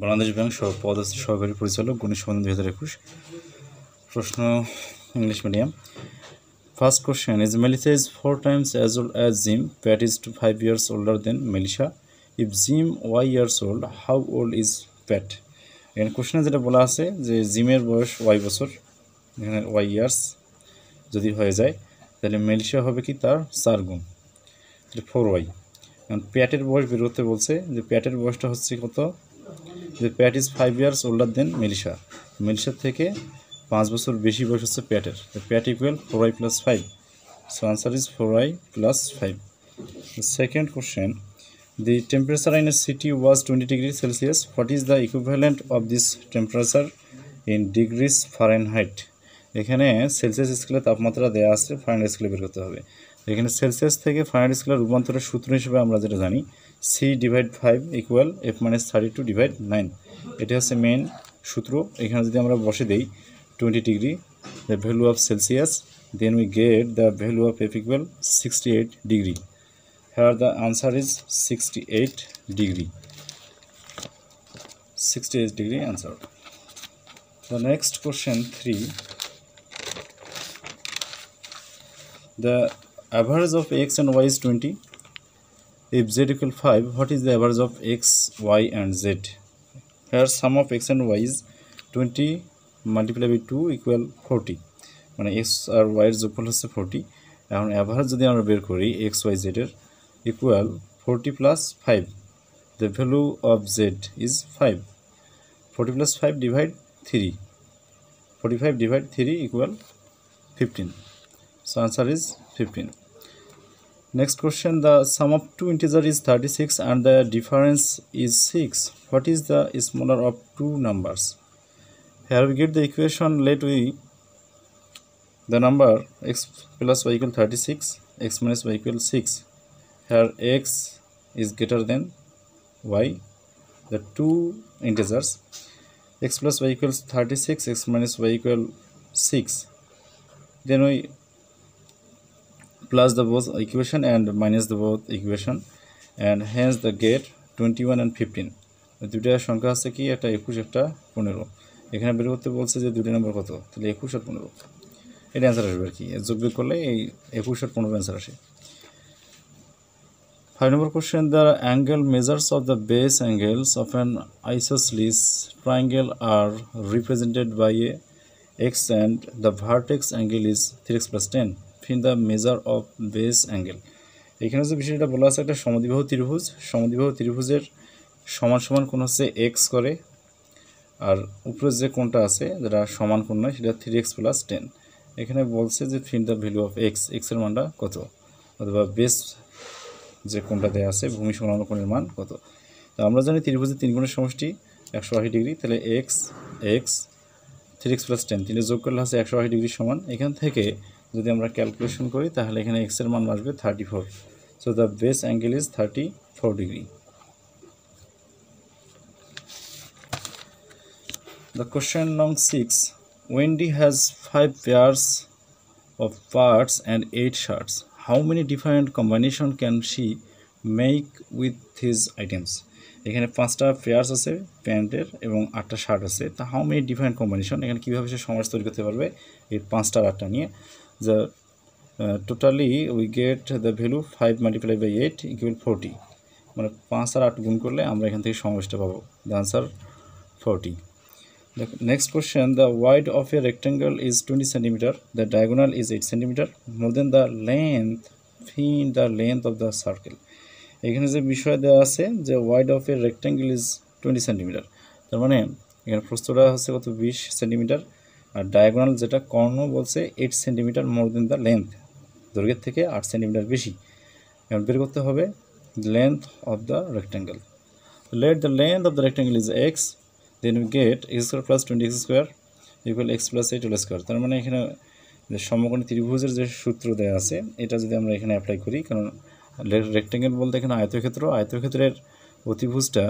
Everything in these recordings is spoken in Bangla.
বাংলাদেশ ব্যাংক পদস্থ সহকারী পরিচালক গণিত সমাধান 2021 প্রশ্ন English medium first question is Melissa is 4 times as old as Jim Pat is 5 years older than Melissa if Jim y years old how old is Pat এখানে কোশ্চেনে যেটা বলা আছে যে জিমের বয়স y বছর এখানে y ইয়ার্স যদি হয়ে যায় তাহলে মেলিসা হবে কি তার 4 গুণ তাহলে 4y কারণ প্যাটের বয়স বের করতে বলছে যে প্যাটের বয়সটা হচ্ছে কত যে Pat is 5 years older than Melissa মেলিসার থেকে 5 বছর বেশি বয়স হচ্ছে প্যাটের Pat equal 4y plus 5 so answer is 4y plus 5 the second question the temperature in a city was 20 degrees Celsius what is the equivalent of this temperature in degrees Fahrenheit এখানে সেলসিয়াস স্কেলে তাপমাত্রা দেয়া আছে ফারেনহাইট স্কেলে বের করতে হবে এখানে সেলসিয়াস থেকে ফারেনহাইট স্কেলের রূপান্তরের সূত্র হিসেবে আমরা যেটা জানি c/5 equal f-32/9 এটা হচ্ছে মেইন সূত্র এখানে যদি আমরা বসে দেই 20 degree the value of Celsius then we get the value of f equal 68 degree here the answer is 68 degree 68 degree answer the next question 3 the average of x and y is 20 if z equal 5 what is the average of x y and z here sum of x and y is 20 multiplied by 2 equal 40 মানে x আর y এর যোগফল হচ্ছে 40 এখন এভারেজ যদি আমরা বের করি x y z এর equal 40 plus 5 the value of z is 5 40 plus 5 divide 3 45 divide 3 equal 15 so answer is 15 next question the sum of two integers is 36 and the difference is 6 what is the smaller of two numbers here we get the equation let we the number x plus y equal 36 x minus y equal 6 here x is greater than y the two integers x plus y equals 36 x minus y equal 6 then we plus the both equation and minus the both equation and hence the get 21 and 15 দুইটা সংখ্যা আছে কি একটা 21 একটা 15 এখানে বের করতে বলছে যে দুইটা নাম্বার কত তাহলে 21 আর 15 এটা आंसर আসবে কি যোগ বিয়োগ করলে এই 21 আর 15 आंसर আসে 5 number question the angle measures of the base angles of an isosceles triangle are represented by a x and the vertex angle is 3x plus 10 find the measure of base angle এখানে যে বিষয়টা বলা আছে একটা সমদ্বিবাহু ত্রিভুজের সমান সমান কোণ হচ্ছে x করে আর উপরে যে কোণটা আছে যেটা সমান কোণ নয় সেটা 3x plus 10 এখানে বলছে যে find the value of x এর মানটা কত অথবা বেস যে কোণটা দেয়া আছে ভূমি সংলগ্ন কোণের মান কত তো আমরা জানি ত্রিভুজের তিন কোণের সমষ্টি 180 ডিগ্রি তাহলে x 3x plus 10 তিনটা যোগ করলে হচ্ছে 180 ডিগ্রি সমান এখান থেকে যদি আমরা ক্যালকুলেশন করি তাহলে এখানে x এর মান আসবে 34 so the base angle is 34 degree the question number 6 Wendy has 5 pairs of parts and 8 shirts how many different combination can she make with his items এখানে 5টা পেয়ারস আছে প্যান্টের এবং 8টা শার্ট আছে তা হাউ মেনি ডিফারেন্ট কম্বিনেশন এখানে কিভাবে সে সমাস তৈরি করতে পারবে এই 5টা 8টা নিয়ে the totally we get the value 5 multiplied by 8 equal 40 মানে 5 আর 8 গুণ করলে আমরা এখান থেকে সমষ্টি পাবো the answer 40 the next question the wide of a rectangle is 20 cm the diagonal is 8 cm more than the length find the length of the circle এখানে যে বিষয় দেওয়া আছে যে wide of a rectangle is 20 cm তার মানে এখানে প্রস্থটা হচ্ছে কত 20 cm আর ডায়াগোনাল যেটা কর্ণ বলছে 8 cm more than the length দৈর্ঘ্য থেকে 8 cm বেশি এখন বের করতে হবে length of the rectangle let the length of the rectangle is x then we get x square plus 20x square equal x plus 8 whole square তার মানে এখানে যে সমকোণী ত্রিভুজের যে সূত্র দেয়া আছে এটা যদি আমরা এখানে অ্যাপ্লাই করি কারণ রেক্টেঙ্গেল বলতে এখানে আয়তক্ষেত্রের অতিভুজটা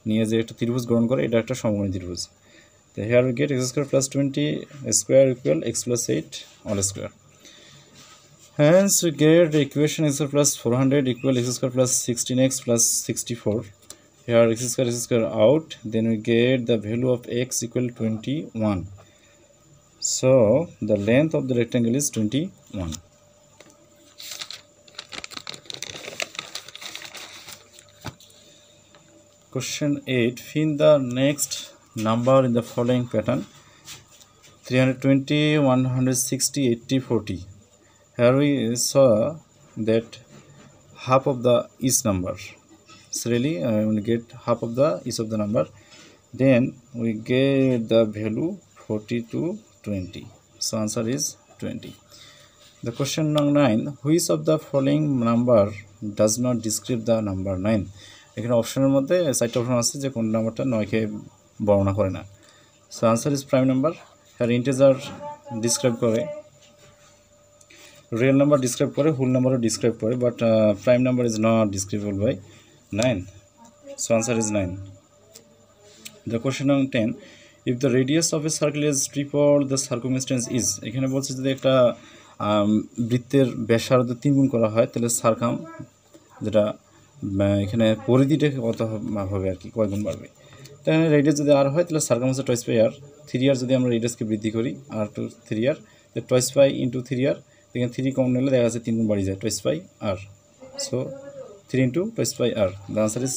নিয়ে যে একটা ত্রিভুজ গ্রহণ করে এটা একটা সমকোণী ত্রিভুজ তো here we get x square plus 20 square equal x plus 8 whole square hence we get the equation x square plus 400 equal x square plus 16x plus 64 Here x square out, then we get the value of x equal 21. So the length of the rectangle is 21. Question 8. Find the next number in the following pattern: 320, 160, 80, 40. Here we saw that half of the each number. So really we get half of the each of the number. Then we get the value 40 to 20. So answer is 20. The question number 9. Which of the following number does not describe the number 9? এখানে অপশনের মধ্যে চারটি অপশন আছে যে কোন নাম্বারটা 9 কে বর্ণনা করে না। So answer is prime number. আর ইন্টিজার ডিসক্রাইব করে, রিয়েল নাম্বার ডিসক্রাইব করে, হোল নাম্বারও ডিসক্রাইব করে, but prime number is not describable by 9. So answer is 9. The question number 10. If the radius of a circle is triple the circumference is, এখানে বলছে যদি একটা বৃত্তের ব্যাসার্ধ 3 গুণ করা হয় তাহলে সারকাম যেটা এখানে পরিধিটা কত হবে আর কি, কয় গুণ বাড়বে। তাহলে রেডিয়াস যদি আর হয় তাহলে circumference toys by R. 3r যদি আমরা রেডিয়াসকে বৃদ্ধি করি আর টু 3r, তো টয়েস বাই ইন্টু 3r, এখানে 3 কমন নিলে দেখা যাচ্ছে 3 গুণ বাড়ি যায়, twice by R. So 3 into twice by r. The answer is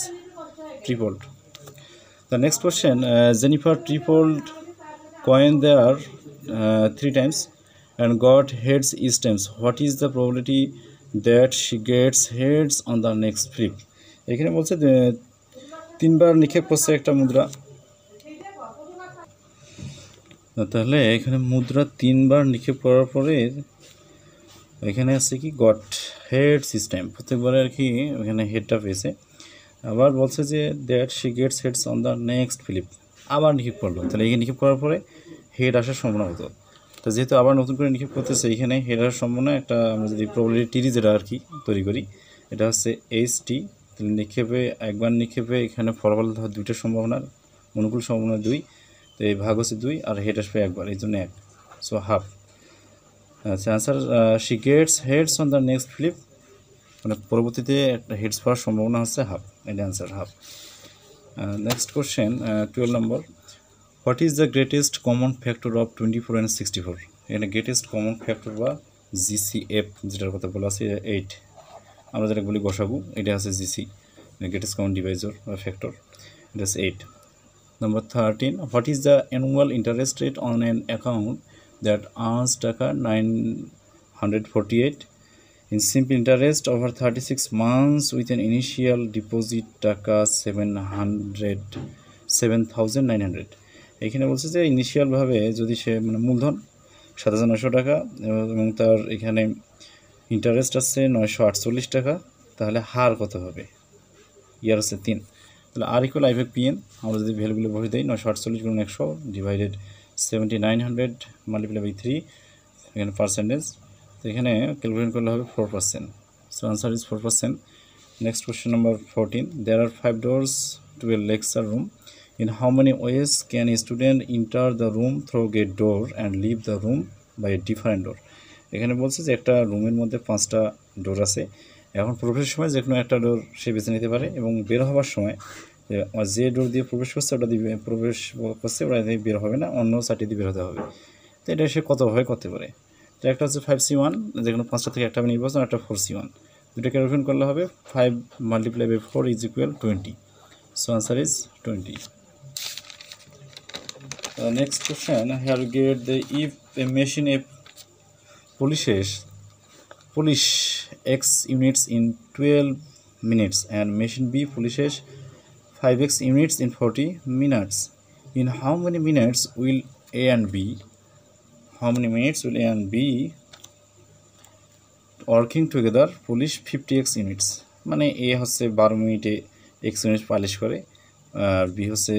tripled. The next question, Jennifer tripled coin there 3 times and got heads each times. What is the probability that she gets heads on the next flip? এখানে বলছে 3 বার নিক্ষেপ করছে একটা মুদ্রা, তাহলে এখানে মুদ্রা 3 বার নিক্ষেপ করার পরে এখানে আছে কি গট হেড সিস্টেম, প্রত্যেকবারে আর কি এখানে হেডটা পেয়েছে। আবার বলছে যে that she gets heads on the next flip, আবার নিক্ষেপ করলো, তাহলে এখানে নিক্ষেপ করার পরে হেড আসার সম্ভাবনা হতো। তো যেহেতু আবার নতুন করে নিক্ষেপ করতেছে এখানে হেড আসার সম্ভাবনা একটা আমরা যদি প্রবাবিলিটি যেটা আর কি তৈরি করি, এটা হচ্ছে HT। তাহলে নিক্ষেপে একবার নিক্ষেপে এখানে ফলাফল দুইটার সম্ভাবনা, অনুকূল সম্ভাবনা 2, তো এই ভাগ হচ্ছে 2 আর হেড আসবে একবার, এই জন্য 1। So half. আচ্ছা answer she gets heads on the next flip, মানে পরবর্তীতে একটা হেডস পাওয়ার সম্ভাবনা হচ্ছে হাফ, এটা আনসার হাফ। নেক্সট কোশ্চেন 12 নম্বর। What is the greatest common factor of 24 and 64? এখানে গ্রেটেস্ট কমন ফ্যাক্টর বা GCF যেটার কথা বলা আছে 8, আমরা যেটা বলি গসাগু, এটা আছে GC, গ্রেটেস্ট কমন ডিভাইজার বা ফ্যাক্টর, এটা আছে 8। Number 13. What is the annual interest rate on an account that earns টাকা 948 in simple interest over 36 months with an initial deposit টাকা 7,900? এখানে বলছে যে ইনিশিয়ালভাবে যদি সে মানে মূলধন 7,900 টাকা এবং তার এখানে ইন্টারেস্ট আছে 948 টাকা, তাহলে হার কত হবে? ইয়ার হচ্ছে 3, তাহলে আর ইকুয়াল আই ভাগ পিএন। আমরা যদি ভ্যালুগুলো বসে দিই 948 গুণ 100 ডিভাইডেড 7,900 মাল্টিপ্লাই বাই 3, এখানে পার্সেন্টেজ, তো এখানে ক্যালকুলেট করলে হবে 4%। So answer is 4%। Next question number 14। There are 5 doors to a lecture room. In how many ways can a student enter the room through gate door and leave the room by a different door? এখানে বলছে যে একটা রুমের মধ্যে 5টা ডোর আছে, এখন প্রবেশের সময় যে কোনো একটা ডোর সে বেছে নিতে পারে এবং বের হওয়ার সময় যে ডোর দিয়ে প্রবেশ করছে ওটা দিয়ে প্রবেশ করছে ওটা দিয়ে বের হবে না, অন্য সাইডে দিয়ে বের হতে হবে। তো এটা সে কতভাবে করতে পারে? তো একটা হচ্ছে 5C1, যে কোনো 5টা থেকে একটা নির্বাচন, একটা 4C1, দুটো ক্যালকুলেশন করলে হবে 5 multiply by 4 is equal 20। So answer is 20। Next question, here we get the if a machine A polish X units in 12 minutes and machine B polishes 5X units in 40 minutes, in how many minutes will A and B working together polish 50X units? মানে A হচ্ছে 12 মিনিটে X ইউনিট পালিশ করে আর B হচ্ছে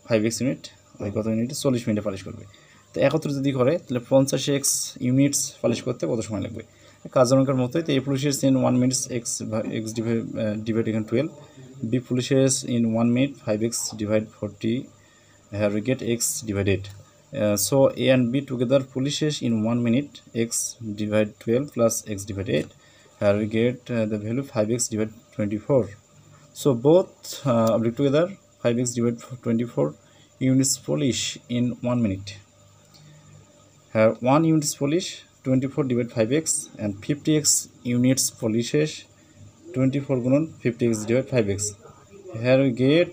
5X ইউনিট, ওই কত মিনিটে 40 মিনিটে পালিশ করবে। তো একত্রে যদি করে তাহলে 50X ইউনিটস পালিশ করতে কত সময় লাগবে? কাজনকার মতোই, তো A polishes in 1 minute X divide এখানে 12, B polishes in 1 minute 5X divide 40, here we get X divided. So A and B together polishes in 1 minute X divide 12 plus X divide 8, here we get the value 5X divide 24. So both object together 5x divided 24 units polish in 1 minute. Here 1 unit is polish 24 divided 5x and 50x units polishes 24 গুণন 50x divided 5x. Here we get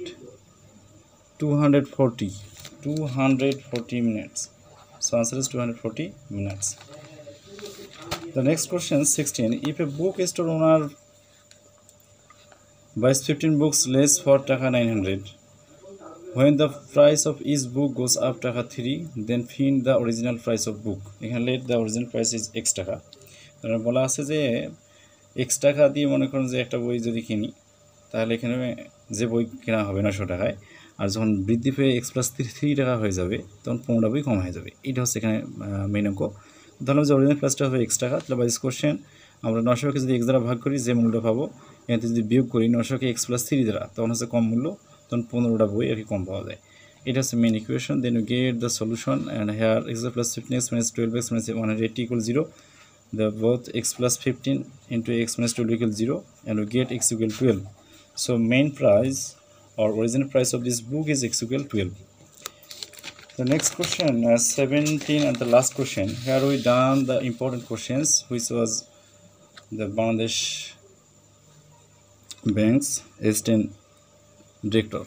240 minutes. So answer is 240 minutes. The next question 16. If a book store owner buys 15 books less for taka 900, when the price of each book goes up taka 3, then find the original price of book. এখানে let the original price is x টাকা। তাহলে বলা আছে যে x টাকা দিয়ে মনে করেন যে একটা বই যদি কিনি তাহলে এখানে যে বই কেনা হবে 900 টাকায়, আর যখন বৃদ্ধি পেয়ে x + 3 টাকা হয়ে যাবে তখন 15টা বই কম হয়ে যাবে। এটা হচ্ছে এখানে মেইন অঙ্ক। ধরলাম যে অরিজিনাল প্রাইসটা হবে x টাকা, তাহলে বাই দিস কোশ্চেন আমরা 900কে যদি x দ্বারা ভাগ করি যে মূল্যটা পাবো, এখানে যদি বিয়োগ করি 900কে x + 3 দ্বারা, তখন হচ্ছে কম মূল্য, তখন 15টা বই আর কি কম পাওয়া যায়। এটা হচ্ছে main equation. Then you get the solution and here x + 15x - 12x - 180 = 0. The both x + 15 into x - 12 equals 0, and we get x equal 12. So main price or original price of this book is x equal 12. The next question 17 and the last question. Here we done the important questions, which was the Bangladesh Bank's assistant director.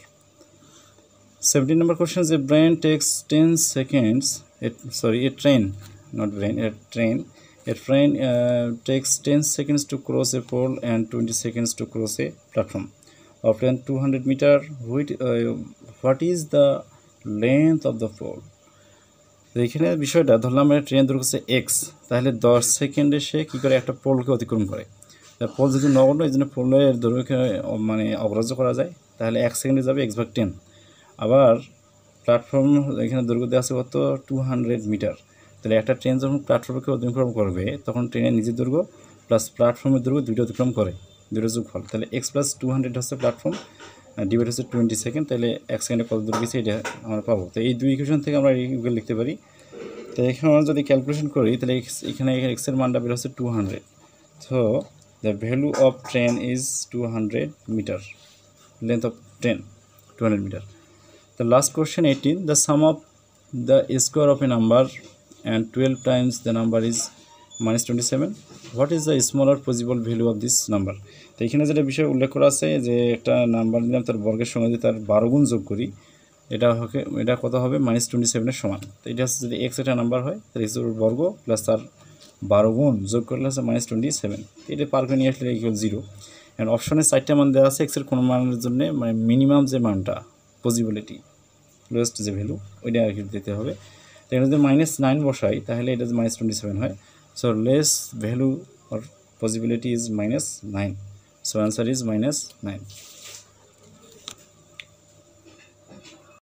17 number question is a train takes 10 seconds. A train takes 10 seconds to cross a pole and 20 seconds to cross a platform. After 200 meter, what is the length of the pole? তো এখানে বিষয়টা ধরলাম ট্রেন দূরত্ব হচ্ছে এক্স, তাহলে 10 সেকেন্ডে সে কী করে একটা পোলকে অতিক্রম করে। পোল যদি নগণ্য, এই জন্য পোলের দৈর্ঘ্য মানে অগ্রাহ্য করা যায়, তাহলে 1 সেকেন্ডে যাবে x/10। আবার প্ল্যাটফর্ম এখানে দৈর্ঘ্য দেওয়া আছে কত 200 মিটার, তাহলে একটা ট্রেন যখন প্ল্যাটফর্মকে অতিক্রম করবে তখন ট্রেনের নিজের দৈর্ঘ্য প্লাস প্ল্যাটফর্মের দৈর্ঘ্য দুইটা অতিক্রম করে, দুটো যোগফল, তাহলে x + 200 হচ্ছে প্ল্যাটফর্ম, ডিভাইড হচ্ছে 20 সেকেন্ড, তাহলে 1 সেকেন্ডে কত দূর গেছে এটা আমরা পাবো। তো এই দুই ইকুয়েশন থেকে আমরা এইগুলো লিখতে পারি। তো এখানে আমরা যদি ক্যালকুলেশন করি তাহলে এখানে এক্সের মানটা বের হচ্ছে 200। So the value of train is 200 metre, length of train 200 metre. The last question 18. The sum of the square of a number and 12 times the number is -27. What is the smaller possible value of this number? তো এখানে যেটা বিষয় উল্লেখ করা আছে যে একটা নাম্বার দিলাম, তার বর্গের সঙ্গে যদি তার 12 গুণ যোগ করি এটা কত হবে -27 এর সমান। তো এটা হচ্ছে যদি x একটা নাম্বার হয় তাহলে x এর বর্গ প্লাস তার 12 গুণ যোগ করলে হচ্ছে -27। এটা পার করে নিয়ে আসলে ইকুয়াল 0। অ্যান্ড অপশনে 4টা মান দেওয়া আছে x এর কোনো মানের জন্য, মানে মিনিমাম যে মানটা পসিবিলিটি লোয়েস্ট যে ভ্যালু ওইটা আর কি দিতে হবে। তো এখানে যদি -9 বসাই তাহলে এটা -27 হয়। So less value or possibility is -9. So answer is -9.